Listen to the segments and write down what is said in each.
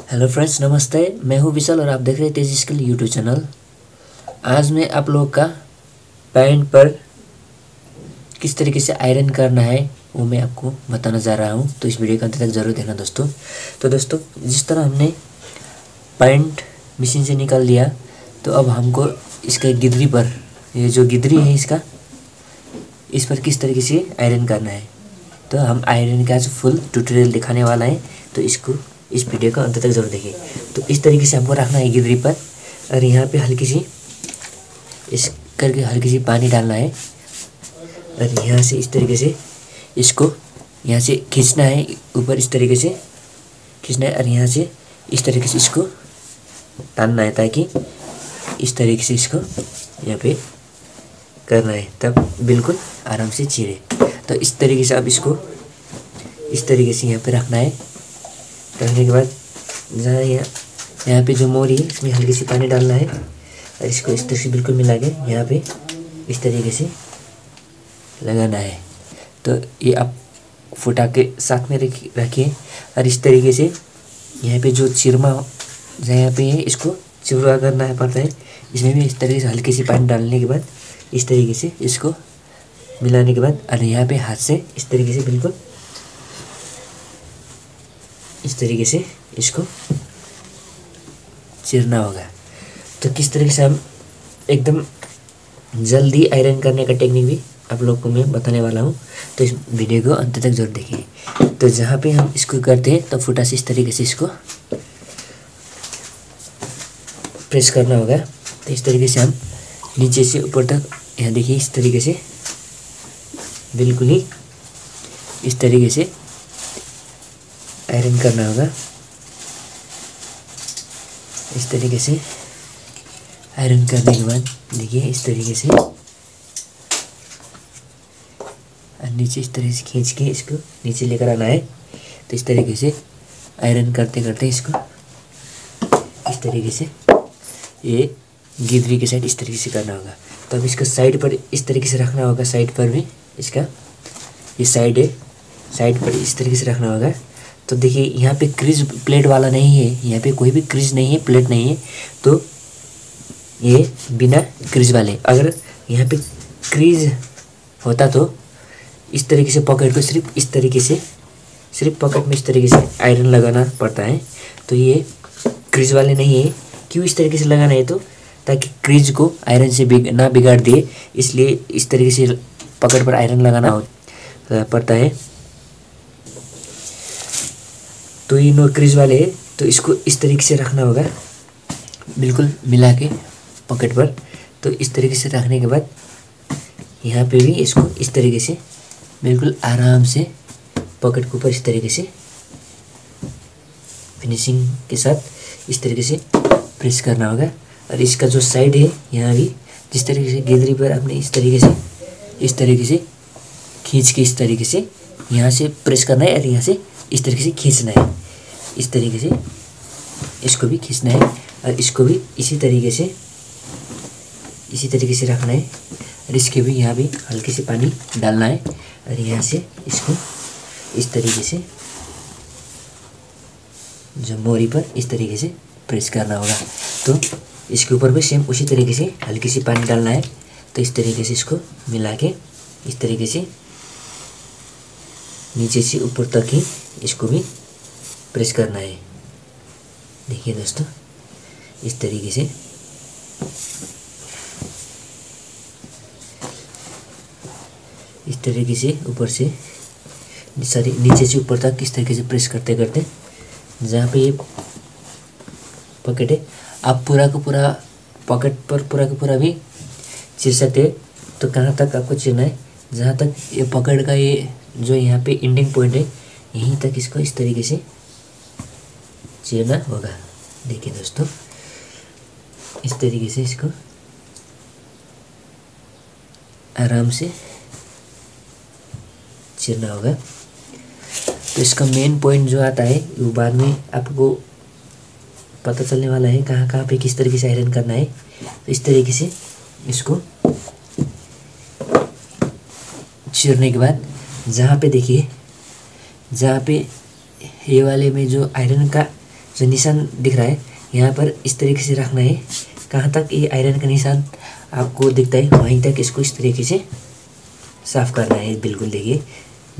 Hello friends, नमस्ते। मैं हूं विशाल और आप देख रहे हैं तेजी स्किल यूट्यूब चैनल। आज मैं आप लोगों का पैंट पर किस तरीके से आयरन करना है वो मैं आपको बताना जा रहा हूं, तो इस वीडियो का अंत तक ज़रूर देखना दोस्तों। तो दोस्तों, जिस तरह हमने पैंट मशीन से निकाल लिया, तो अब हमको इसका गिदरी पर, ये जो गिदरी है इसका, इस पर किस तरीके से आयरन करना है, तो हम आयरन का आज फुल ट्यूटोरियल दिखाने वाला है। तो इस वीडियो को अंत तक जरूर देखिए। तो इस तरीके से हमको रखना है गिदरी पर, और यहाँ पे हल्की सी इस करके हल्की सी पानी डालना है, और यहाँ से इस तरीके से इसको यहाँ से खींचना है, ऊपर इस तरीके से खींचना है, और यहाँ से इस तरीके से इसको टानना है, ताकि इस तरीके से इसको यहाँ पे करना है, तब बिल्कुल आराम से चिरे। तो इस तरीके से अब इसको इस तरीके से यहाँ पे रखना है। रखने के बाद जहाँ यहाँ पे जो मोरी है इसमें हल्की सी पानी डालना है, और इसको इस तरह से बिल्कुल मिला के यहाँ पे इस तरीके से लगाना है। तो ये आप फुटा के साथ में रखिए, और इस तरीके से यहाँ पे जो चिरमा जहाँ पे है इसको चिरवा करना है पड़ता है। इसमें भी इस तरीके से हल्की सी पानी डालने के बाद इस तरीके से इसको मिलाने के बाद, और यहाँ पे हाथ से इस तरीके से बिल्कुल इस तरीके से इसको चीरना होगा। तो किस तरीके से हम एकदम जल्दी आयरन करने का टेक्निक भी आप लोग को मैं बताने वाला हूँ, तो इस वीडियो को अंत तक जरूर देखिए। तो जहाँ पे हम इसको करते हैं तो फुटा से इस तरीके से इसको प्रेस करना होगा। तो इस तरीके से हम नीचे से ऊपर तक, यहाँ देखिए इस तरीके से बिल्कुल ही इस तरीके से आयरन करना होगा। इस तरीके से आयरन करने के बाद देखिए इस तरीके से, और नीचे इस तरीके से खींच के इसको नीचे लेकर आना है। तो इस तरीके से आयरन करते करते इसको इस तरीके से ये गिदरी के साइड इस तरीके से करना होगा। तो अब इसका साइड पर इस तरीके से रखना होगा, साइड पर भी इसका ये साइड है, साइड पर इस तरीके से रखना होगा। तो देखिए यहाँ पे क्रीज प्लेट वाला नहीं है, यहाँ पे कोई भी क्रीज नहीं है, प्लेट नहीं है, तो ये बिना क्रीज वाले। अगर यहाँ पे क्रीज होता तो इस तरीके से पॉकेट को सिर्फ इस तरीके से, सिर्फ पॉकेट में इस तरीके से आयरन लगाना पड़ता है। तो ये क्रीज वाले नहीं है। क्यों इस तरीके से लगाना है? तो ताकि क्रीज को आयरन से ना बिगाड़ दे, इसलिए इस तरीके से पॉकेट पर आयरन लगाना पड़ता है। तो ये नो क्रीज वाले है, तो इसको इस तरीके से रखना होगा, बिल्कुल मिला के पॉकेट पर। तो इस तरीके से रखने के बाद यहाँ पे भी इसको इस तरीके से बिल्कुल आराम से पॉकेट के ऊपर इस तरीके से फिनिशिंग के साथ इस तरीके से प्रेस करना होगा। और इसका जो साइड है यहाँ भी जिस तरीके से गिदरी पर आपने इस तरीके से खींच के इस तरीके से यहाँ से प्रेस करना है, और यहाँ से इस तरीके से खींचना है। इस तरीके से इसको भी खींचना है, और इसको भी इसी तरीके से रखना है, और इसके भी यहाँ भी हल्की सी पानी डालना है, और यहाँ से इसको इस तरीके से जो मोरी पर इस तरीके से प्रेस करना होगा। तो इसके ऊपर भी सेम उसी तरीके से हल्की सी पानी डालना है। तो इस तरीके से इसको मिला के इस तरीके से नीचे से ऊपर तक ही इसको भी प्रेस करना है। देखिए दोस्तों, इस तरीके से ऊपर से सॉरी नीचे से ऊपर तक इस तरीके से प्रेस करते करते, जहाँ पे ये पॉकेट है आप पूरा का पूरा पॉकेट पर पूरा का पूरा भी चिर सकते हैं। तो कहाँ तक आपको चिरना है? जहाँ तक ये पॉकेट का ये जो यहाँ पे एंडिंग पॉइंट है, यहीं तक इसको इस तरीके से चीरना होगा। देखिए दोस्तों, इस तरीके से इसको आराम से चीरना होगा। तो इसका मेन पॉइंट जो आता है वो बाद में आपको पता चलने वाला है, कहाँ कहाँ पे किस तरीके से आयरन करना है। तो इस तरीके से इसको चीरने के बाद जहाँ पे देखिए, जहाँ पे ये वाले में जो आयरन का जो निशान दिख रहा है यहाँ पर इस तरीके से रखना है। कहाँ तक ये आयरन का निशान आपको दिखता है वहीं तक इसको इस तरीके से साफ़ करना है। बिल्कुल देखिए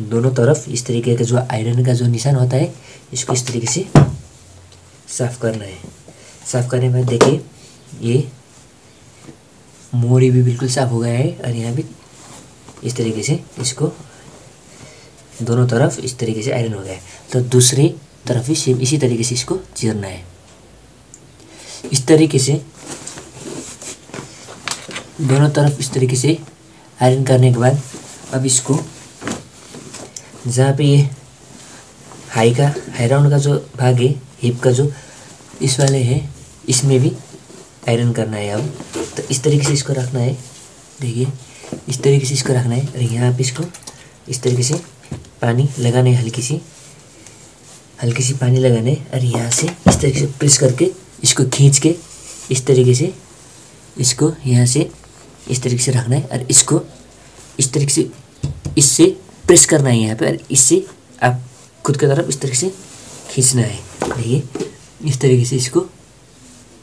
दोनों तरफ इस तरीके का जो आयरन का जो निशान होता है इसको इस तरीके से साफ़ करना है। साफ़ करने के बाद देखिए ये मोड़ी भी बिल्कुल साफ़ हो गया है और यहाँ भी इस तरीके से इसको दोनों तरफ इस तरीके से आयरन हो गया है। तो दूसरी तरफ भी सेम इसी तरीके से इसको चीरना है। इस तरीके से दोनों तरफ इस तरीके से आयरन करने के बाद अब इसको जहाँ पे ये हाई राउंड का जो भाग है हिप का जो इस वाले है इसमें भी आयरन करना है। अब तो इस तरीके से इसको रखना है। देखिए इस तरीके से इसको रखना है और यहाँ पे इसको इस तरीके से पानी लगाना है। हल्की सी पानी लगाना है और यहाँ से इस तरीके से प्रेस करके इसको खींच के इस तरीके से इसको यहाँ से इस तरीके से रखना है और इसको इस तरीके से इससे प्रेस करना है यहाँ पे और इससे आप खुद की तरफ इस तरीके से खींचना है। देखिए इस तरीके से इसको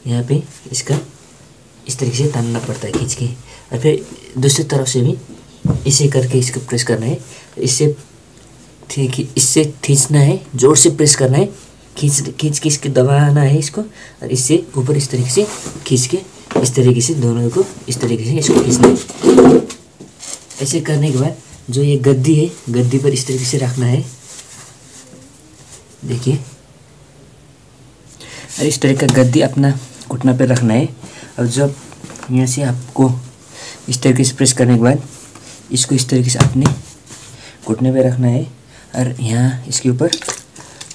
यहाँ पे इसका इस तरीके से तानना पड़ता है खींच के और फिर दूसरी तरफ से भी इसे करके इसको प्रेस करना है। इससे ठीक है इससे खींचना है, जोर से प्रेस करना है, खींच के इसके दबाना है इसको और इससे ऊपर इस तरीके से खींच के इस तरीके से दोनों को इस तरीके से इसको खींचना है। ऐसे करने के बाद जो ये गद्दी है गद्दी पर इस तरीके से रखना है। देखिए और इस तरह का गद्दी अपना घुटना पे रखना है। और जब यहाँ से आपको इस तरीके से प्रेस करने के बाद इसको इस तरीके से अपने घुटने पे रखना है और यहाँ इसके ऊपर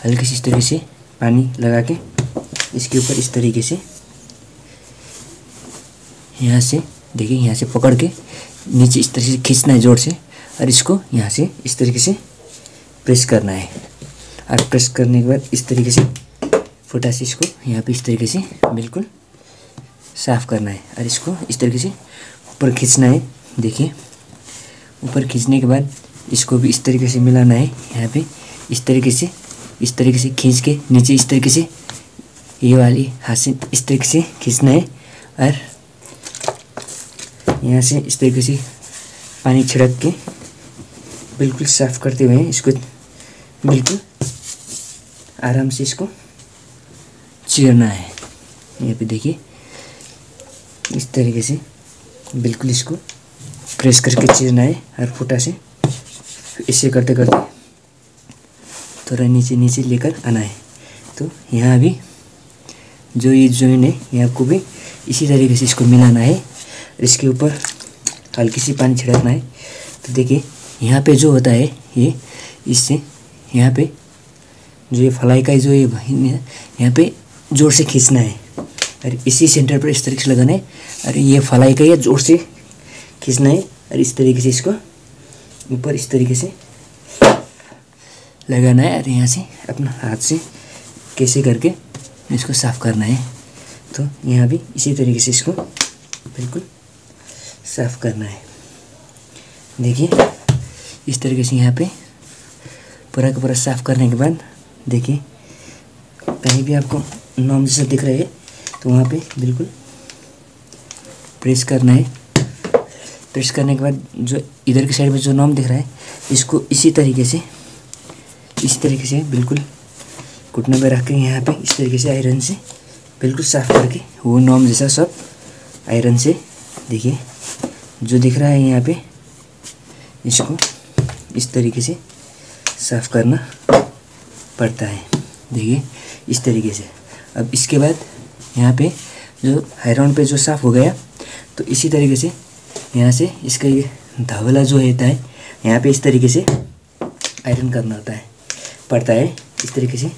हल्की सी इस तरीके से पानी लगा के इसके ऊपर इस तरीके से यहाँ से देखिए यहाँ से पकड़ के नीचे इस तरीके से खींचना है जोर से और इसको यहाँ से इस तरीके से प्रेस करना है। और प्रेस करने के बाद इस तरीके से फुटा से इसको यहाँ पे इस तरीके से बिल्कुल साफ़ करना है और इसको इस तरीके से ऊपर खींचना है। देखिए ऊपर खींचने के बाद इसको भी इस तरीके से मिलाना है। यहाँ पे इस तरीके से खींच के नीचे इस तरीके से ये वाली हाथ से इस तरीके से खींचना है और यहाँ से इस तरीके से पानी छिड़क के बिल्कुल साफ़ करते हुए इसको बिल्कुल आराम से इसको चीरना है। यहाँ पे देखिए इस तरीके से बिल्कुल इसको प्रेस करके चीरना है और फुटा से इसे करते करते थोड़ा नीचे लेकर आना है। तो यहाँ भी जो ये जॉइंट है यहाँ को भी इसी तरीके से इसको मिलाना है। इसके ऊपर हल्की सी पानी छिड़कना है। तो देखिए यहाँ पे जो होता है ये इससे यहाँ पे जो ये फलाई का जो ये यहाँ पे जोर से खींचना है और इसी सेंटर पर इस तरीके से लगाना है और ये फलाई का ये जोर से खींचना है और इस तरीके से इसको ऊपर इस तरीके से लगाना है और यहाँ से अपना हाथ से कैसे करके इसको साफ़ करना है। तो यहाँ भी इसी तरीके से इसको बिल्कुल साफ़ करना है। देखिए इस तरीके से यहाँ पे पूरा का पूरा साफ़ करने के बाद देखिए कहीं भी आपको नॉम जैसा दिख रहा है तो वहाँ पे बिल्कुल प्रेस करना है। प्रेस करने के बाद जो इधर की साइड में जो नॉम दिख रहा है इसको इसी तरीके से बिल्कुल घुटने पे रख के यहाँ पे इस तरीके से आयरन से बिल्कुल साफ़ करके वो नॉम जैसा सब आयरन से देखिए जो दिख रहा है यहाँ पे इसको इस तरीके से साफ़ करना पड़ता है। देखिए इस तरीके से। अब इसके बाद यहाँ पे जो हाई जो साफ़ हो गया तो इसी तरीके से यहाँ से इसका ये धवला जो रहता है यहाँ पे इस तरीके से आयरन करना पड़ता है। इस तरीके से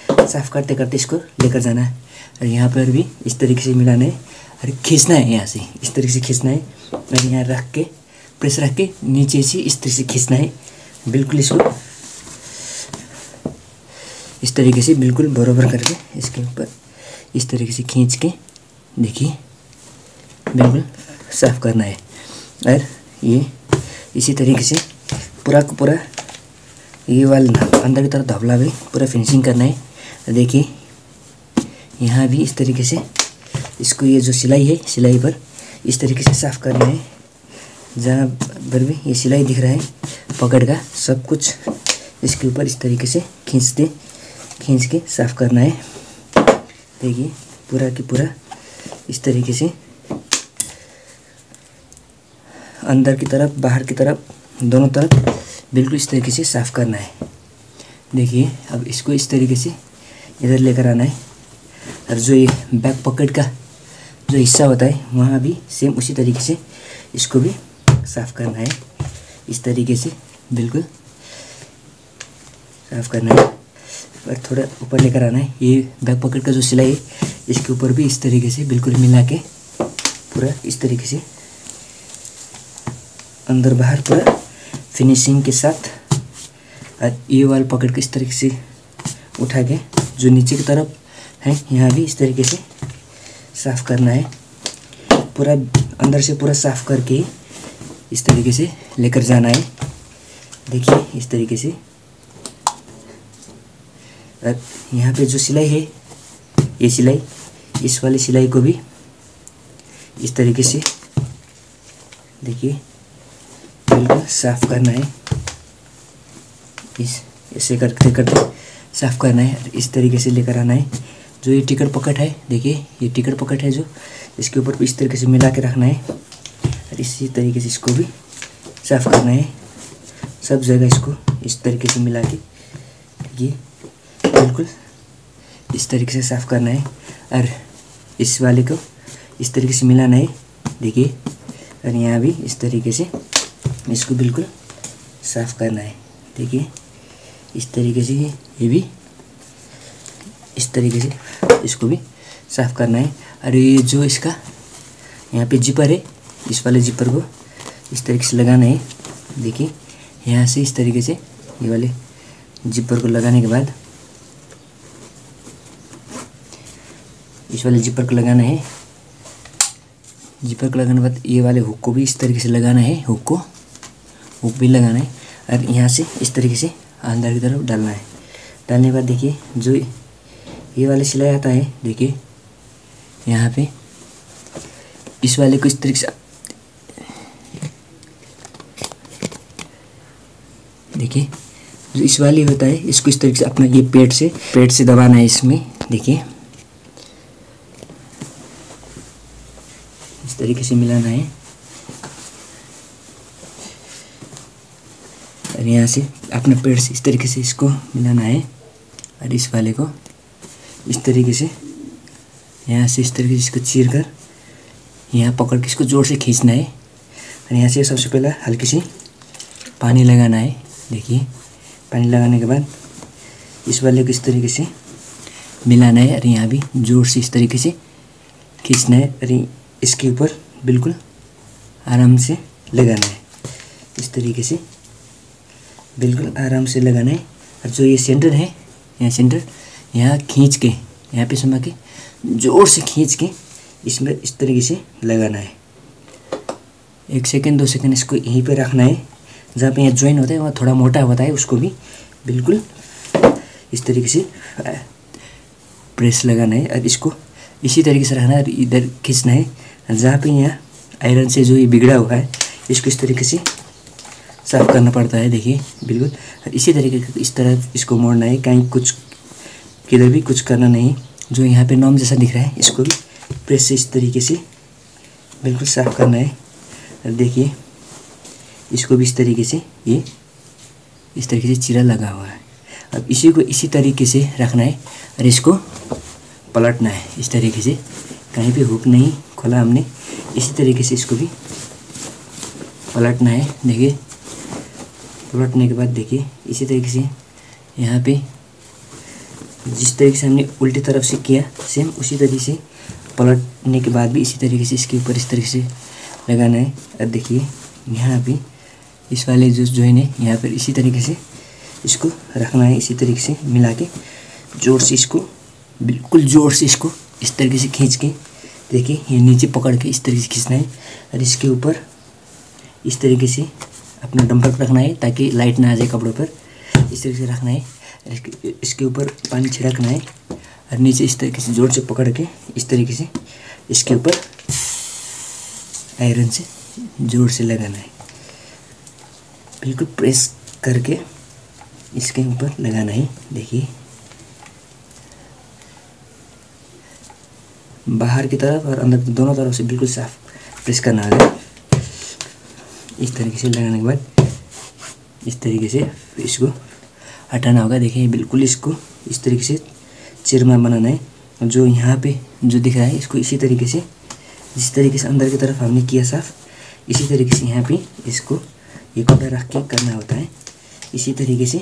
साफ़ करते करते इसको लेकर जाना है और यहाँ पर भी इस तरीके से मिलाना है और खींचना है। यहाँ से इस तरीके से खींचना है और यहाँ रख के प्रेस रख के नीचे से इस तरीके से खींचना है। बिल्कुल इसको इस तरीके से बिल्कुल बराबर करके इसके ऊपर इस तरीके से खींच के देखिए बिल्कुल साफ़ करना है। और ये इसी तरीके से पूरा का पूरा ये वाला अंदर की तरफ धबला भी पूरा फिनिशिंग करना है। देखिए यहाँ भी इस तरीके से इसको, ये जो सिलाई है, सिलाई पर इस तरीके से साफ़ करना है। जहाँ पर भी ये सिलाई दिख रहा है पकड़ का, सब कुछ इसके ऊपर इस तरीके से खींच के साफ़ करना है। देखिए पूरा की पूरा इस तरीके से अंदर की तरफ बाहर की तरफ दोनों तरफ बिल्कुल इस तरीके से साफ़ करना है। देखिए अब इसको इस तरीके से इधर लेकर आना है। और जो ये बैक पॉकेट का जो हिस्सा होता है वहाँ भी सेम उसी तरीके से इसको भी साफ़ करना है। इस तरीके से बिल्कुल साफ़ करना है और थोड़ा ऊपर लेकर आना है। ये बैक पॉकेट का जो सिलाई है इसके ऊपर भी इस तरीके से बिल्कुल मिला के पूरा इस तरीके से अंदर बाहर पूरा फिनिशिंग के साथ। और ये वाला पॉकेट को इस तरीके से उठा के जो नीचे की तरफ है यहाँ भी इस तरीके से साफ़ करना है। पूरा अंदर से पूरा साफ़ करके इस तरीके से लेकर जाना है। देखिए इस तरीके से। और यहाँ पे जो सिलाई है, ये सिलाई, इस वाली सिलाई को भी इस तरीके से देखिए बिल्कुल साफ़ करना है। ऐसे करते करते साफ़ करना है। इस तरीके से लेकर आना है। जो ये टिकट पॉकेट है, देखिए ये टिकट पॉकेट है जो, इसके ऊपर इस तरीके से मिला के रखना है। और इसी तरीके से इसको भी साफ़ करना है। सब जगह इसको इस तरीके से मिला के ये बिल्कुल इस तरीके से साफ़ करना है। और इस वाले को इस तरीके से मिलाना है। देखिए और यहाँ भी इस तरीके से इसको बिल्कुल साफ़ करना है। देखिए इस तरीके से ये भी इस तरीके से इसको भी साफ़ करना है। और ये जो इसका यहाँ पे जिपर है, इस वाले जिपर को इस तरीके से लगाना है। देखिए यहाँ से इस तरीके से ये वाले जिपर को लगाने के बाद इस वाले जिपर को लगाना है। जिपर को लगाने के बाद ये वाले हुक को भी इस तरीके से लगाना है। हुक भी लगाना है। और यहाँ से इस तरीके से अंदर की तरफ डालना है। डालने के बाद देखिए जो ये वाले सिलाई आता है, देखिए यहाँ पे इस वाले को इस तरीके से देखिए, जो इस वाली होता है इसको इस तरीके से अपना ये पेट से दबाना है इसमें। देखिए इस तरीके से मिलाना है। और यहाँ से अपने पेड़ से इस तरीके से इसको मिलाना है। और इस वाले को इस तरीके से यहाँ से इस तरीके से इसको चीर कर यहाँ पकड़ के इसको जोर से खींचना है। और यहाँ से सबसे पहले हल्की सी पानी लगाना है। देखिए पानी लगाने के बाद इस वाले को इस तरीके से मिलाना है। और यहाँ भी जोर से इस तरीके से खींचना है। और इसके ऊपर बिल्कुल आराम से लगाना है। इस तरीके से बिल्कुल आराम से लगाना है। और जो ये सेंटर है, यहाँ खींच के यहाँ पे समा के जोर से खींच के इसमें इस तरीके से लगाना है। 1 सेकंड 2 सेकंड इसको यहीं पे रखना है। जहाँ पे यहाँ ज्वाइन होता है वहाँ थोड़ा मोटा होता है, उसको भी बिल्कुल इस तरीके से प्रेस लगाना है। और इसको इसी तरीके से रखना है और इधर खींचना है। जहाँ पे यहाँ आयरन से जो ये बिगड़ा हुआ है इसको इस तरीके से साफ़ करना पड़ता है। देखिए बिल्कुल। और इसी तरीके से इस तरह इसको मोड़ना है, कहीं कुछ किधर भी कुछ करना नहीं। जो यहाँ पे नॉर्म जैसा दिख रहा है इसको भी प्रेस से इस तरीके से बिल्कुल साफ़ करना है। और देखिए इसको भी इस तरीके से ये इस तरीके से चीरा लगा हुआ है। अब इसी को इसी तरीके से रखना है और इसको पलटना है इस तरीके से। कहीं भी हुक नहीं खोला हमने, इसी तरीके से इसको भी पलटना है। देखिए पलटने के बाद देखिए इसी तरीके से यहाँ पे जिस तरीके से हमने उल्टी तरफ से किया सेम उसी तरीके से पलटने के बाद भी इसी तरीके से इसके ऊपर इस तरीके से लगाना है। और देखिए यहाँ भी इस वाले जो जॉइन है यहाँ पर इसी तरीके से इसको रखना है। इसी तरीके से मिला के जोर से इसको बिल्कुल जोर से इसको इस तरीके से खींच के देखिए ये नीचे पकड़ के इस तरीके से खींचना है। और इसके ऊपर इस तरीके से अपना डंपर रखना है ताकि लाइट ना आ जाए कपड़ों पर। इस तरीके से रखना है। इसके ऊपर पानी छिड़कना है। और नीचे इस तरीके से जोर से पकड़ के इस तरीके से इसके ऊपर आयरन से जोर से लगाना है। बिल्कुल प्रेस करके इसके ऊपर लगाना है। देखिए बाहर की तरफ और अंदर दोनों तरफ से बिल्कुल साफ प्रेस करना होगा। इस तरीके से लगाने के बाद इस तरीके से इसको हटाना होगा। देखिए बिल्कुल इसको इस तरीके से चीरमा बनाना है। जो यहाँ पे जो दिख रहा है इसको इसी तरीके से, जिस तरीके से अंदर की तरफ हमने किया साफ, इसी तरीके से यहाँ पे इसको ये कपड़ा रख के करना होता है। इसी तरीके से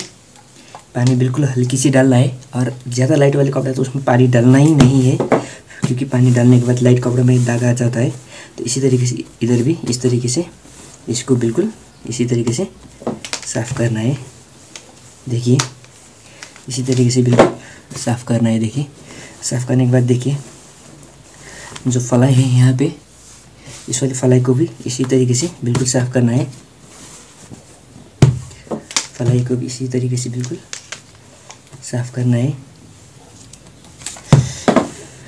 पानी बिल्कुल हल्की सी डालना है और ज़्यादा लाइट वाले कपड़ा तो उसमें पानी डालना ही नहीं है, क्योंकि पानी डालने के बाद लाइट कपड़ा में दाग आ जाता है। तो इसी तरीके से इधर भी इस तरीके से इसको बिल्कुल इसी तरीके से साफ़ करना है। देखिए इसी तरीके से बिल्कुल साफ़ करना है। देखिए साफ़ करने के बाद देखिए जो फलाई है यहाँ पे, इस वाली फलाई को भी इसी तरीके से बिल्कुल साफ़ करना है। फलाई को भी इसी तरीके से बिल्कुल साफ़ करना है।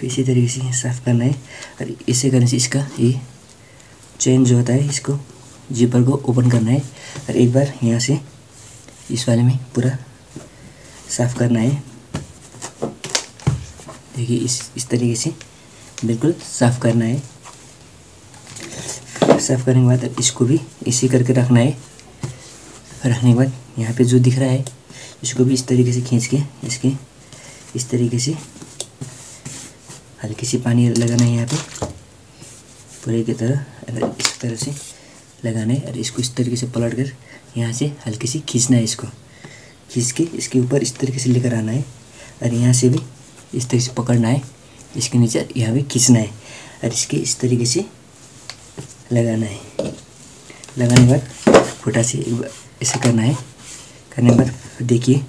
इसी तरीके से साफ़ करना है और इसे करने से इसका ये चेन जो होता है इसको जिपर को ओपन करना है और एक बार यहाँ से इस वाले में पूरा साफ़ करना है। देखिए इस तरीके से बिल्कुल साफ़ करना है। साफ़ करने के बाद इसको भी इसी करके रखना है। रखने के बाद यहाँ पे जो दिख रहा है इसको भी इस तरीके से खींच के इसके इस तरीके से हल्की सी पानी लगाना है यहाँ पे पूरे की तरह, इस तरह से लगाना है और इसको इस तरीके से पलट कर यहाँ से हल्की सी खींचना है। इसको खींच के इसके ऊपर इस तरीके से लेकर आना है और यहाँ से भी इस तरीके से पकड़ना है, इसके नीचे यहाँ भी खींचना है और इसके इस तरीके से लगाना है। लगाने के बाद फुटा से एक बार ऐसे करना है। करने के बाद देखिए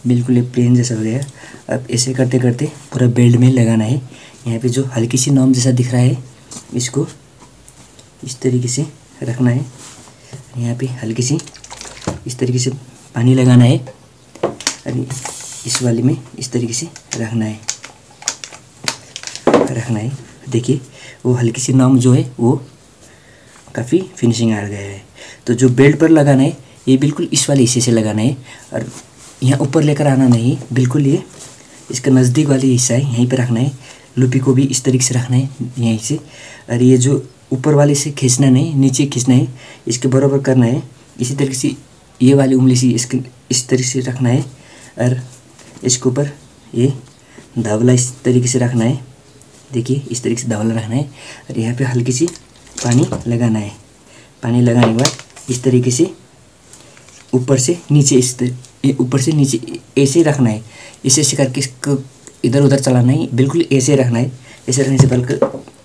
बिल्कुल ये प्लेन जैसा हो गया। अब ऐसे करते करते पूरा बेल्ट में लगाना है। यहाँ पे जो हल्की सी नॉम जैसा दिख रहा है इसको इस तरीके से रखना है। यहाँ पे हल्की सी इस तरीके से पानी लगाना है और इस वाले में इस तरीके से रखना है। देखिए वो हल्की सी नॉम जो है वो काफ़ी फिनिशिंग आ गया है। तो जो बेल्ट पर लगाना है ये बिल्कुल इस वाले हिस्से से लगाना है और यहाँ ऊपर लेकर आना नहीं, बिल्कुल ये इसका नज़दीक वाली हिस्सा है यहीं पे रखना है। लूपी को भी इस तरीके से रखना है यहीं से, और ये जो ऊपर वाले से खींचना नहीं, नीचे खींचना है, इसके बराबर करना है। इसी तरीके से ये वाली उंगली से इसके इस तरीके से रखना है और इसके ऊपर ये धावला इस तरीके से रखना है। देखिए इस तरीके से धावला रखना है और यहाँ पे हल्की सी पानी लगाना है। पानी लगाने के बाद इस तरीके से ऊपर से नीचे ऊपर से नीचे ऐसे रखना है। ऐसे करके इसको इधर उधर चलाना है, बिल्कुल ऐसे रखना है। ऐसे रखने से बल्कि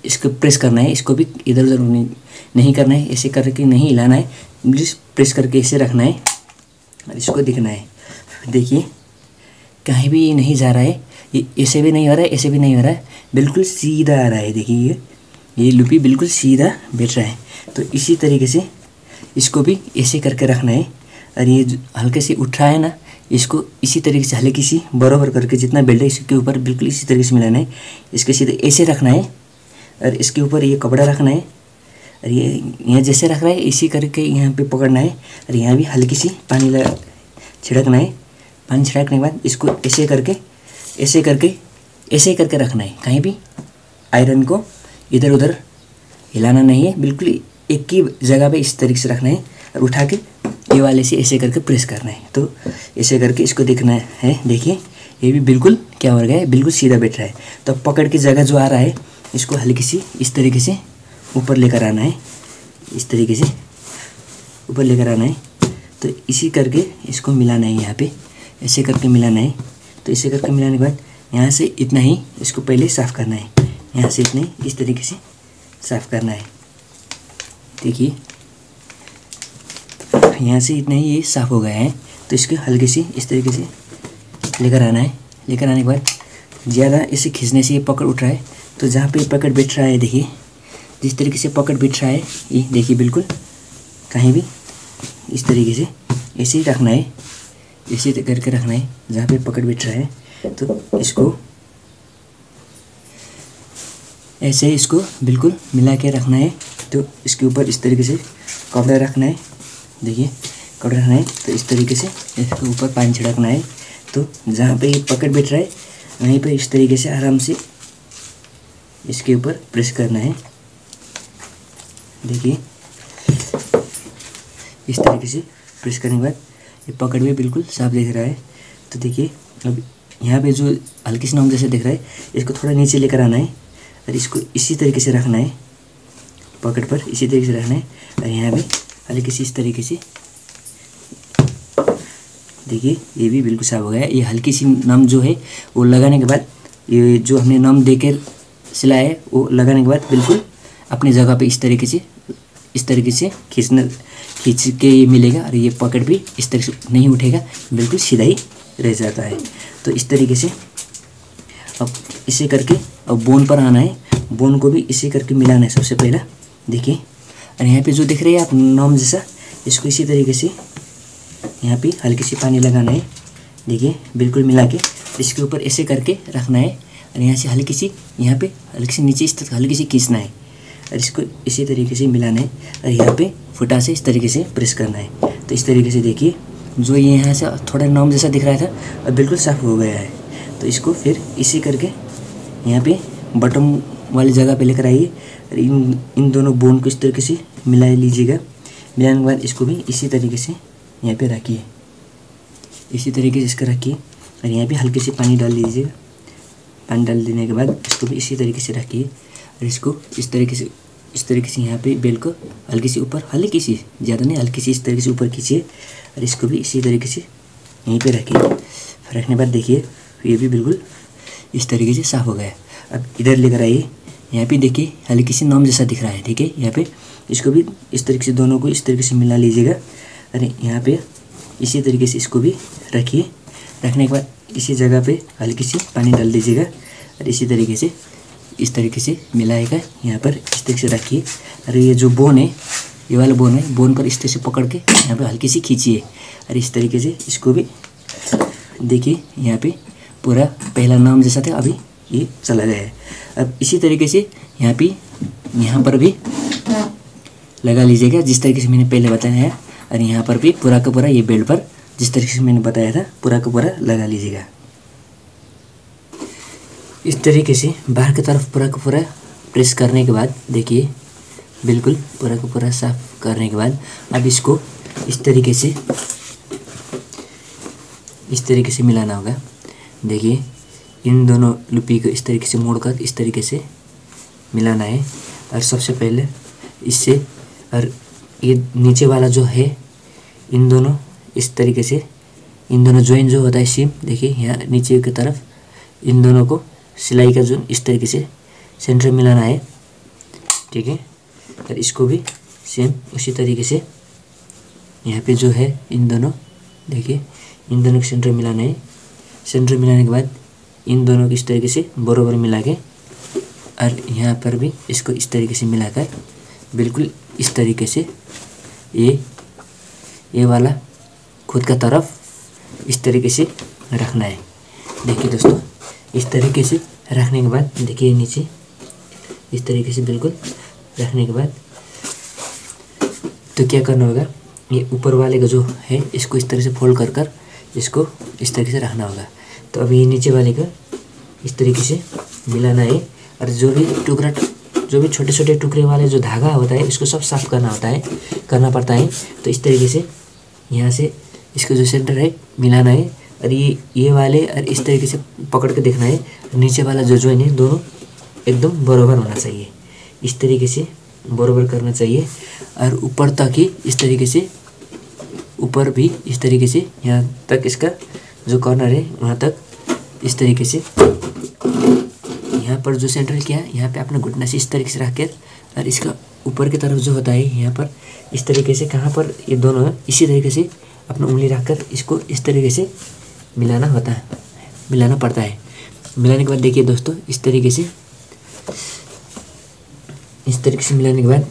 इसको प्रेस करना है, इसको भी इधर उधर नहीं करना है, ऐसे करके नहीं हिलाना है, बिल्कुल प्रेस करके ऐसे रखना है और इसको दिखना है। देखिए कहीं भी नहीं जा रहा है, ये ऐसे भी नहीं हो रहा है, ऐसे भी नहीं हो रहा है, बिल्कुल सीधा आ रहा है। देखिए ये लूपी बिल्कुल सीधा बैठ रहा है। तो इसी तरीके से इसको भी ऐसे करके रखना है और ये हल्के से उठ रहा है ना, इसको इसी तरीके से हल्की सी बराबर करके जितना बेल्ट है इसके ऊपर बिल्कुल इसी तरीके से मिलाना है। इसके सीधे ऐसे रखना है और इसके ऊपर ये कपड़ा रखना है और ये यहाँ जैसे रख रहा है इसी करके यहाँ पे पकड़ना है और यहाँ भी हल्की सी पानी छिड़कना है। पानी छिड़कने के बाद इसको ऐसे करके रखना है। कहीं भी आयरन को इधर उधर हिलाना नहीं है, बिल्कुल एक ही जगह पे इस तरीके से रखना है और उठा के ये वाले से ऐसे करके प्रेस करना है। तो ऐसे करके इसको देखना है। देखिए ये भी बिल्कुल क्या हो गया है, बिल्कुल सीधा बैठ रहा है। तो पकड़ की जगह जो आ रहा है इसको हल्की सी इस तरीके से ऊपर लेकर आना है, इस तरीके से ऊपर लेकर आना है। तो इसी करके इसको मिलाना है, यहाँ पे ऐसे करके मिलाना है। तो ऐसे करके मिलाने के बाद यहाँ से इतना ही इसको पहले साफ़ करना है, यहाँ से इतने इस तरीके से साफ़ करना है। देखिए यहाँ से इतना ही ये साफ़ हो गया है। तो इसको हल्के से इस तरीके से लेकर आना है। लेकर आने के बाद ज़्यादा इसे खींचने से ये पकड़ उठ रहा है, तो जहाँ पे पकड़ बैठ रहा है देखिए जिस तरीके से पकड़ बैठ रहा है ये देखिए बिल्कुल कहीं भी इस तरीके से ऐसे ही रखना है, ऐसे करके रखना है जहाँ पे पकड़ बैठ रहा है। तो इसको ऐसे ही इसको बिल्कुल मिला के रखना है। तो इसके ऊपर इस तरीके से कपड़ा रखना है, देखिए कपड़ा रखना है। तो इस तरीके से इसके ऊपर पानी छिड़कना है। तो जहाँ पे ये पकड़ बैठ रहा है वहीं पे इस तरीके से आराम से इसके ऊपर प्रेस करना है। देखिए इस तरीके से प्रेस करने के बाद ये पकड़ भी बिल्कुल साफ दिख रहा है। तो देखिए अब यहाँ पे जो हल्की सी नोक जैसे दिख रहा है इसको थोड़ा नीचे लेकर आना है और इसको इसी तरीके से रखना है, पकड़ पर इसी तरीके से रखना है। और यहाँ पे हल्की सी इस तरीके से देखिए ये भी बिल्कुल साफ हो गया है। ये हल्की सी नम जो है वो लगाने के बाद ये जो हमने नम देकर सिलाया है वो लगाने के बाद बिल्कुल अपनी जगह पे इस तरीके से खींच के ये मिलेगा। और ये पकड़ भी इस तरह से नहीं उठेगा, बिल्कुल सीधा ही रह जाता है। तो इस तरीके से अब इसे करके अब बोन पर आना है, बोन को भी इसे करके मिलाना है सबसे पहला। देखिए और यहाँ पे जो दिख रही है आप नॉम जैसा, इसको इसी तरीके से यहाँ पे हल्की सी पानी लगाना है। देखिए बिल्कुल मिला के इसके ऊपर ऐसे करके रखना है और यहाँ से हल्की सी यहाँ पे हल्की सी नीचे इस तरह हल्की सी खींचना है और इसको इसी तरीके से मिलाना है और यहाँ पे फुटा से इस तरीके से प्रेस करना है। तो इस तरीके से देखिए जो ये यहाँ से थोड़ा नॉम जैसा दिख रहा था अब बिल्कुल साफ़ हो गया है। तो इसको फिर इसी करके यहाँ पे बटन वाली जगह पे लेकर आइए और इन दोनों बोन को इस तरीके से मिला लीजिएगा। मिलाने के बाद इसको भी इसी तरीके से यहाँ पे रखिए, इसी तरीके से इसका रखिए और यहाँ पे हल्के से पानी डाल दीजिएगा। पानी डाल देने के बाद इसको भी इसी तरीके से रखिए और इसको इस तरीके से यहाँ पे बेल को हल्की सी ऊपर, हल्की सी ज़्यादा नहीं, हल्की सी इस तरीके से ऊपर खींचिए और इसको भी इसी तरीके से यहीं पे रखिए। रखने के बाद देखिए ये भी बिल्कुल इस तरीके से साफ़ हो गया। अब इधर लेकर आइए, यहाँ पे देखिए हल्की सी नॉम जैसा दिख रहा है, ठीक है। यहाँ पे इसको भी इस तरीके से दोनों को इस तरीके से मिला लीजिएगा और यहाँ पे इसी तरीके से इसको भी रखिए। रखने के बाद इसी जगह पे हल्की सी पानी डाल दीजिएगा और इसी तरीके से इस तरीके से मिलाएगा। यहाँ पर इस तरीके से रखिए और ये जो बोन है, ये वाला बोन है, बोन पर इस तरह से पकड़ के यहाँ पे हल्की सी खींचिए और इस तरीके से इसको भी देखिए यहाँ पे पूरा पहला नाम जैसा था अभी ये चला गया है। अब इसी तरीके से यहाँ पर भी लगा लीजिएगा जिस तरीके से मैंने पहले बताया है और यहाँ पर भी पूरा का पूरा ये बेल्ट पर जिस तरीके से मैंने बताया था पूरा का पूरा लगा लीजिएगा। इस तरीके से बाहर की तरफ पूरा का पूरा प्रेस करने के बाद देखिए बिल्कुल पूरा का पूरा साफ करने के बाद अब इसको इस तरीके से मिलाना होगा। देखिए इन दोनों लुपी को इस तरीके से मोड़कर इस तरीके से मिलाना है और सबसे पहले इससे और ये नीचे वाला जो है इन दोनों इस तरीके से इन दोनों जॉइंट जो होता है सीम, देखिए यहाँ नीचे की तरफ इन दोनों को सिलाई का जो इस तरीके से सेंटर मिलाना है, ठीक है। और इसको भी सेम उसी तरीके से यहाँ पे जो है इन दोनों देखिए इन दोनों को सेंटर मिलाना है। सेंटर मिलाने के बाद इन दोनों को इस तरीके से बराबर मिला के और यहाँ पर भी इसको इस तरीके से मिलाकर बिल्कुल इस तरीके से ये वाला खुद का तरफ इस तरीके से रखना है। देखिए दोस्तों इस तरीके से रखने के बाद देखिए नीचे इस तरीके से बिल्कुल रखने के बाद तो क्या करना होगा, ये ऊपर वाले का जो है इसको इस तरह से फोल्ड कर कर इसको इस तरीके से रखना होगा। तो अभी ये नीचे वाले का इस तरीके से मिलाना है और जो भी छोटे छोटे टुकड़े वाले जो धागा होता है इसको सब साफ करना पड़ता है। तो इस तरीके से यहाँ से इसका जो सेंटर है मिलाना है और ये वाले और इस तरीके से पकड़ के देखना है। नीचे वाला जो जॉइन है दोनों एकदम बराबर होना चाहिए, इस तरीके से बराबर करना चाहिए। और ऊपर तक ही इस तरीके से ऊपर भी इस तरीके से यहाँ तक इसका जो कॉर्नर है वहाँ तक इस तरीके से यहाँ पर जो सेंटर किया यहाँ पे अपना घुटना से इस तरीके से रख कर और इसका ऊपर की तरफ जो होता है यहाँ पर इस तरीके से कहाँ पर ये दोनों है इसी तरीके से अपना उंगली रखकर इसको इस तरीके से मिलाना पड़ता है। मिलाने के बाद देखिए दोस्तों इस तरीके से मिलाने के बाद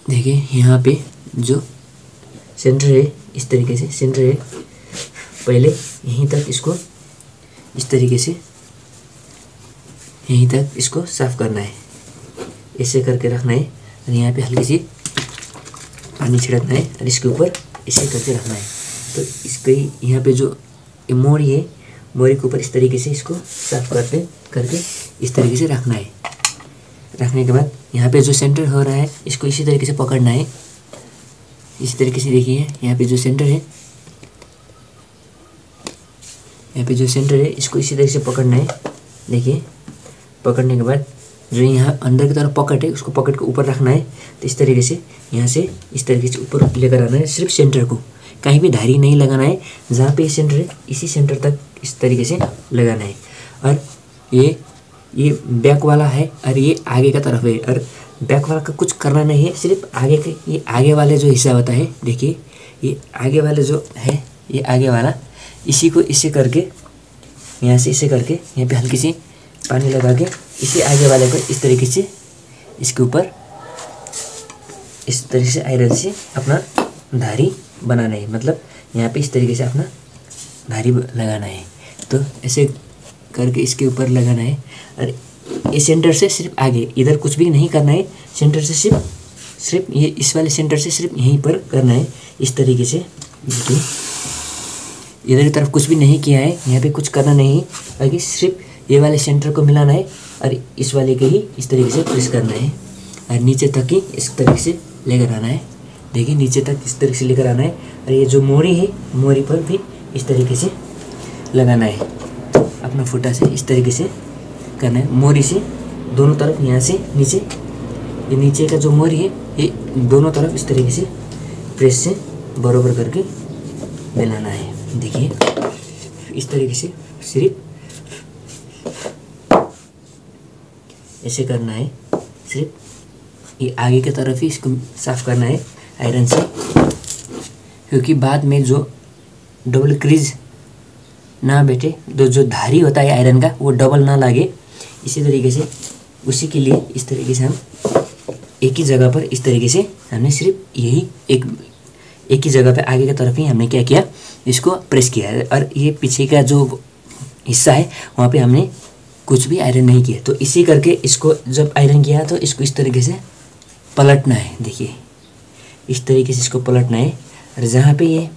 देखिए यहाँ पे जो सेंटर है इस तरीके से सेंटर है पहले यहीं तक इसको इस तरीके से यहीं तक इसको साफ करना है। ऐसे करके रखना है और यहाँ पे हल्की सी पानी छिड़कना है और इसके ऊपर ऐसे करके रखना है। तो इसके यहाँ पे जो मोरी है, मोरी के ऊपर इस तरीके से इसको साफ करके इस तरीके से रखना है। रखने के बाद यहाँ पे जो सेंटर हो रहा है इसको इसी तरीके से पकड़ना है। इसी तरीके से देखिए यहाँ पे जो सेंटर है, यहाँ पे जो सेंटर है इसको इसी तरीके से पकड़ना है। देखिए पकड़ने के बाद जो यहाँ अंदर की तरफ पकड़ है उसको पकड़ के ऊपर रखना है। तो इस तरीके से यहाँ से इस तरीके से ऊपर लेकर आना है। सिर्फ सेंटर को, कहीं भी धारी नहीं लगाना है। जहाँ पे सेंटर है इसी सेंटर तक इस तरीके से लगाना है। और ये बैक वाला है और ये आगे का तरफ है। और बैक वाला का कुछ करना नहीं है, सिर्फ आगे के ये आगे वाले जो हिस्सा होता है, देखिए ये आगे वाले जो है, ये आगे वाला इसी को इसे करके यहाँ से इसे करके यहाँ पे हल्की सी पानी लगा के इसी आगे वाले को इस तरीके से इसके ऊपर इस तरीके से आयरन से अपना धारी बनाना है। मतलब यहाँ पे इस तरीके से अपना धारी लगाना है। तो ऐसे करके इसके ऊपर लगाना है। और ये सेंटर से सिर्फ आगे, इधर कुछ भी नहीं करना है। सेंटर से सिर्फ ये इस वाले सेंटर से सिर्फ यहीं पर करना है इस तरीके से। देखिए इधर की तरफ कुछ भी नहीं किया है, यहाँ पे कुछ करना नहीं है। बाकी सिर्फ ये वाले सेंटर को मिलाना है और इस वाले के ही इस तरीके से प्रेस करना है और नीचे तक ही इस तरीके से लेकर आना है। देखिए नीचे तक इस तरीके से लेकर आना है। और ये जो मोरी है, मोरी पर भी इस तरीके से लगाना है। अपना फुटा से इस तरीके से करना है। मोरी से दोनों तरफ, यहाँ से नीचे, ये नीचे का जो मोरी है ये दोनों तरफ इस तरीके से प्रेस से बराबर करके मिलाना है। देखिए इस तरीके से सिर्फ ऐसे करना है। सिर्फ ये आगे की तरफ ही इसको साफ करना है आयरन से, क्योंकि बाद में जो डबल क्रीज ना बैठे, जो धारी होता है आयरन का वो डबल ना लगे। इसी तरीके से उसी के लिए इस तरीके से हम एक ही जगह पर इस तरीके से हमने सिर्फ यही एक ही जगह पे आगे की तरफ ही हमने क्या किया, इसको प्रेस किया है। और ये पीछे का जो हिस्सा है वहाँ पे हमने कुछ भी आयरन नहीं किया। तो इसी करके इसको जब आयरन किया तो इसको इस तरीके से पलटना है। देखिए इस तरीके से इसको पलटना है। और जहाँ पे ये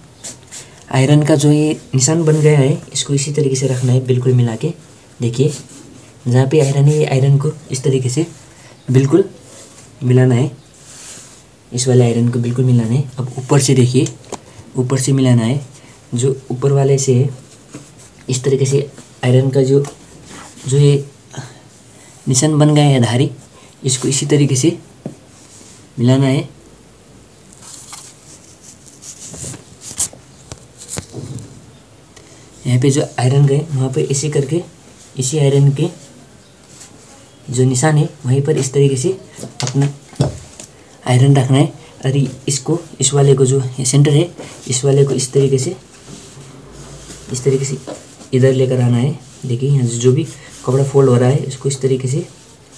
आयरन का जो ये निशान बन गया है इसको इसी तरीके से रखना है, बिल्कुल मिला के। देखिए जहाँ पे आयरन है ये आयरन को इस तरीके से बिल्कुल मिलाना है। इस वाले आयरन को बिल्कुल मिलाना है। अब ऊपर से देखिए, ऊपर से मिलाना है। जो ऊपर वाले से इस तरीके से आयरन का जो ये निशान बन गया है धारी, इसको इसी तरीके से मिलाना है। यहाँ पे जो आयरन गए वहाँ पे इसी करके इसी आयरन के जो निशान है वहीं पर इस तरीके से अपना आयरन रखना है। और इसको इस वाले को जो सेंटर है इस वाले को इस तरीके से इधर लेकर आना है। देखिए यहाँ जो भी कपड़ा फोल्ड हो रहा है इसको इस तरीके से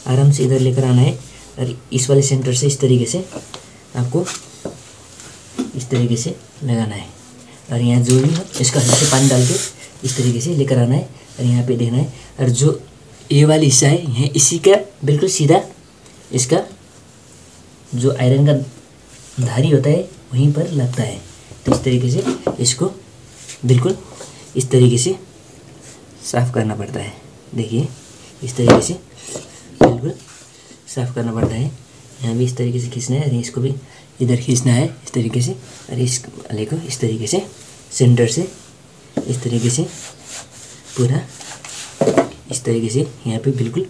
आराम से इधर लेकर आना है। और इस वाले सेंटर से इस तरीके से आपको इस तरीके से लगाना है। और यहाँ जो भी है इसका हल्के से पानी डाल के इस तरीके से लेकर आना है और यहाँ पे देखना है। और जो ये वाली हिस्सा है यहाँ इसी का बिल्कुल सीधा इसका जो आयरन का धारी होता है वहीं पर लगता है। तो इस तरीके से इसको बिल्कुल इस तरीके से साफ़ करना पड़ता है। देखिए इस तरीके से बिल्कुल साफ़ करना पड़ता है। यहाँ भी इस तरीके से खींचना है और इसको भी इधर खींचना है इस तरीके से। और इस वाले को इस तरीके से सेंटर से इस तरीके से पूरा इस तरीके से यहाँ पे बिल्कुल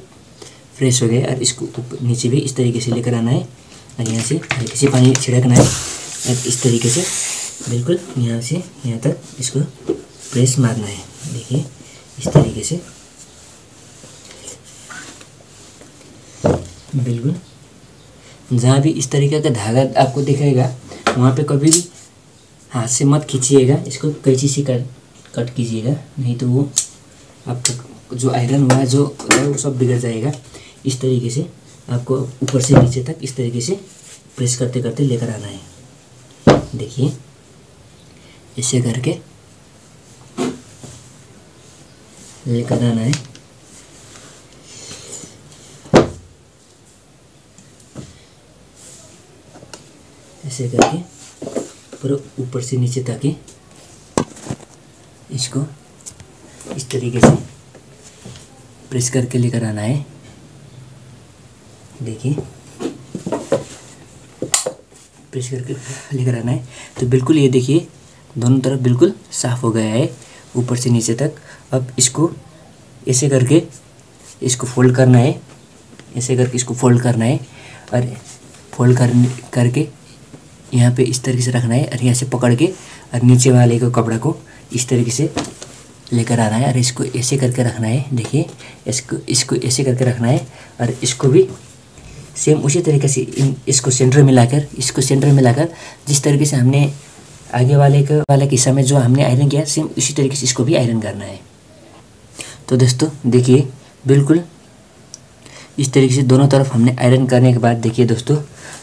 फ्रेश हो गया। और इसको नीचे भी इस तरीके से लेकर आना है और यहाँ से हल्की सी पानी छिड़कना है और इस तरीके से बिल्कुल यहाँ से यहाँ तक इसको प्रेस मारना है। देखिए इस तरीके से बिल्कुल जहाँ भी इस तरीके का धागा आपको दिखेगा वहाँ पे कभी भी हाथ से मत खींचिएगा, इसको कैंची से कट कीजिएगा, नहीं तो वो आपका जो आयरन हुआ जो वो सब बिगड़ जाएगा। इस तरीके से आपको ऊपर से नीचे तक इस तरीके से प्रेस करते करते लेकर आना है। देखिए ऐसे करके लेकर आना है। ऐसे करके पूरा ऊपर से नीचे तक इसको इस तरीके से प्रेस करके लेकर आना है। देखिए प्रेस करके लेकर आना है तो बिल्कुल ये देखिए दोनों तरफ बिल्कुल साफ़ हो गया है ऊपर से नीचे तक। अब इसको ऐसे करके इसको फोल्ड करना है, ऐसे करके इसको फोल्ड करना है और फोल्ड करके यहाँ पे इस तरीके से रखना है और यहाँ से पकड़ के और नीचे वाले को कपड़ा को इस तरीके से लेकर आना है और इसको ऐसे करके रखना है। देखिए इसको ऐसे करके रखना है और इसको भी सेम उसी तरीके से इसको सेंटर मिलाकर जिस तरीके से हमने आगे वाले के हिस्सा में जो हमने आयरन किया सेम उसी तरीके से इसको भी आयरन करना है। तो दोस्तों देखिए बिल्कुल इस तरीके से दोनों तरफ हमने आयरन करने के बाद देखिए दोस्तों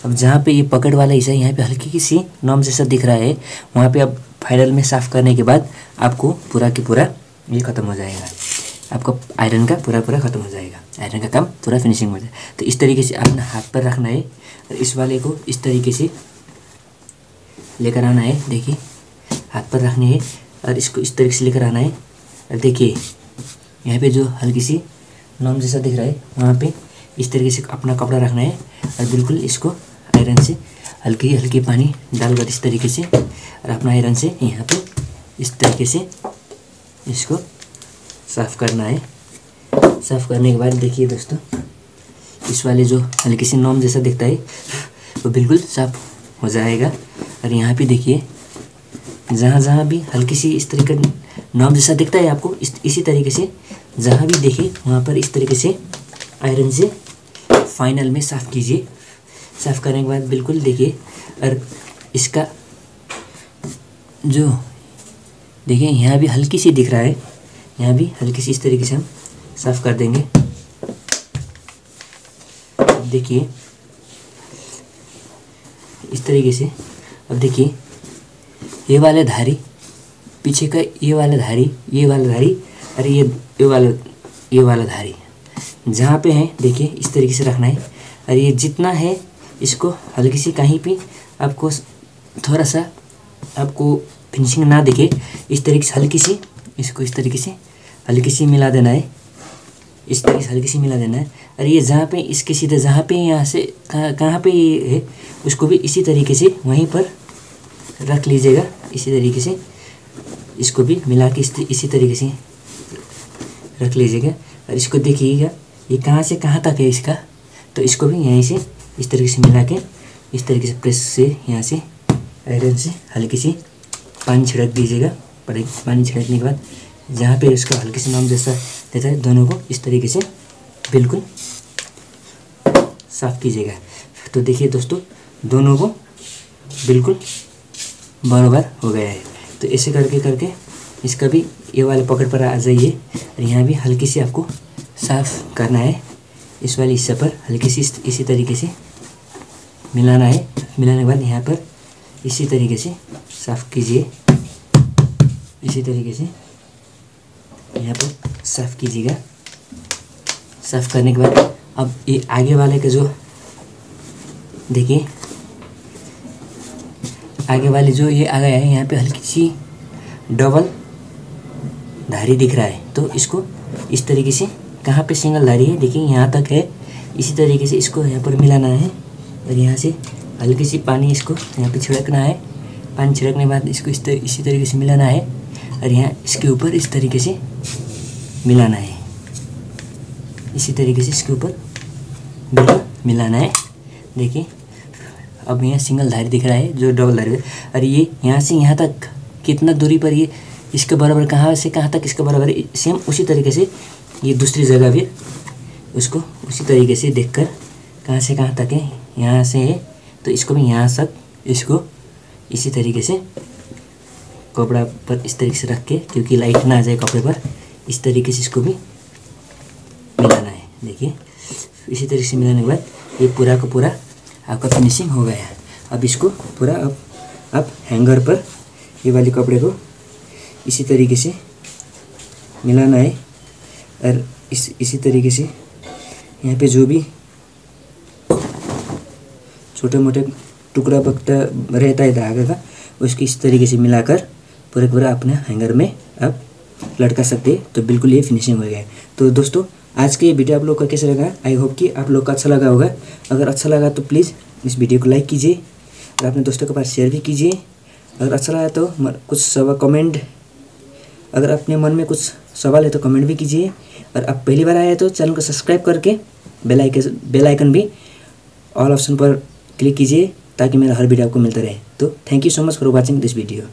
अब जहाँ पे ये पकड़ वाला हिस्सा यहाँ पे हल्की सी नॉर्म जैसा दिख रहा है वहाँ पे अब फाइनल में साफ़ करने के बाद आपको पूरा के पूरा ये ख़त्म हो जाएगा, आपका आयरन का पूरा ख़त्म हो जाएगा, आयरन का काम पूरा फिनिशिंग हो जाएगा। तो इस तरीके से अपना हाथ पर रखना है और इस वाले को इस तरीके से लेकर आना है। देखिए हाथ पर रखनी है और इसको इस तरीके से लेकर आना है और देखिए यहाँ पे जो हल्की सी नॉर्म जैसा दिख रहा है वहाँ पे इस तरीके से अपना कपड़ा रखना है और बिल्कुल इसको आयरन से हल्की पानी डालकर इस तरीके से और अपना आयरन से यहाँ पे इस तरीके से इसको साफ़ करना है। साफ़ करने के बाद देखिए दोस्तों इस वाले जो हल्की सी नॉर्म जैसा दिखता है वो बिल्कुल साफ़ हो जाएगा और यहाँ पे देखिए जहाँ भी हल्की सी इस तरीके नॉर्म जैसा दिखता है आपको इसी तरीके से जहाँ भी देखिए वहाँ पर इस तरीके से आयरन से फाइनल में साफ़ कीजिए। साफ़ करने के बाद बिल्कुल देखिए और इसका जो देखिए यहाँ भी हल्की सी दिख रहा है, यहाँ भी हल्की सी इस तरीके से हम साफ़ कर देंगे। देखिए इस तरीके से अब देखिए ये वाले धारी पीछे का ये वाला धारी और ये वाला धारी जहाँ पे है देखिए इस तरीके से रखना है और ये जितना है इसको हल्की सी कहीं पे आपको थोड़ा सा आपको फिनिशिंग ना दिखे इस तरीके से हल्की सी इसको इस तरीके से हल्की सी मिला देना है, इस तरीके से हल्की सी मिला देना है और ये जहाँ पे इसके सीधे जहाँ पे यहाँ से कहाँ पे ये है उसको भी इसी तरीके से वहीं पर रख लीजिएगा। इसी तरीके से इसको भी मिला के इसी तरीके से रख लीजिएगा और इसको देखिएगा ये कहाँ से कहाँ तक है इसका, तो इसको भी यहीं से इस तरीके से मिला के इस तरीके से प्रेस से यहाँ से आयरन से हल्की सी पानी छिड़क दीजिएगा। पानी छिड़कने के बाद जहाँ पे इसका हल्की सी नॉर्म जैसा देता है दोनों को इस तरीके से बिल्कुल साफ़ कीजिएगा। तो देखिए दोस्तों दोनों को बिल्कुल बराबर हो गया है। तो ऐसे करके इसका भी ये वाले पकड़ पर आ जाइए और यहाँ भी हल्की सी आपको साफ़ करना है। इस वाले हिस्से पर हल्की सी इसी तरीके से मिलाना है। मिलाने के बाद यहाँ पर इसी तरीके से साफ़ कीजिए, इसी तरीके से यहाँ पर साफ़ कीजिएगा। साफ़ करने के बाद अब ये आगे वाले का जो देखिए आगे वाले जो ये आ गया है यहाँ पे हल्की सी डबल धारी दिख रहा है तो इसको इस तरीके से कहाँ पे सिंगल धारी है देखिए यहाँ तक है, इसी तरीके से इसको यहाँ पर मिलाना है और यहाँ से हल्की सी पानी इसको यहाँ पे छिड़कना है। पानी छिड़कने के बाद इसको इसी तरीके से मिलाना है और यहाँ इसके ऊपर इस तरीके से मिलाना है, इसी तरीके से इसके ऊपर बिल्कुल मिलाना है। देखिए अब यहाँ सिंगल धारी दिख रहा है जो डबल धारी है और ये यहाँ से यहाँ तक कितना दूरी पर ये इसके बराबर कहाँ से कहाँ तक इसके बराबर है सेम उसी तरीके से ये दूसरी जगह भी उसको उसी तरीके से देखकर कहाँ से कहाँ तक है यहाँ से है तो इसको भी यहाँ तक इसको इसी तरीके से कपड़ा पर इस तरीके से रख के क्योंकि लाइट ना आ जाए कपड़े पर इस तरीके से इसको भी मिलाना है। देखिए इसी तरीके से मिलाने के बाद ये पूरा का पूरा आपका फिनिशिंग हो गया है। अब इसको पूरा अब हैंगर पर ये वाले कपड़े को इसी तरीके से मिलाना है और इसी तरीके से यहाँ पे जो भी छोटे मोटे टुकड़ा पकड़ा रहता है धागे का, उसको इस तरीके से मिलाकर पूरा अपने हैंगर में आप लटका सकते हैं। तो बिल्कुल ये फिनिशिंग हो गया है। तो दोस्तों आज के ये वीडियो आप लोग का कैसा लगा? आई होप कि आप लोग का अच्छा लगा होगा। अगर अच्छा लगा तो प्लीज़ इस वीडियो को लाइक कीजिए और अपने दोस्तों के पास शेयर भी कीजिए। अगर अच्छा लगा तो कुछ कमेंट, अगर अपने मन में कुछ सवाल है तो कमेंट भी कीजिए। और आप पहली बार आए तो चैनल को सब्सक्राइब करके बेल आइकन भी ऑल ऑप्शन पर क्लिक कीजिए ताकि मेरा हर वीडियो आपको मिलता रहे। तो thank you so much for watching this video.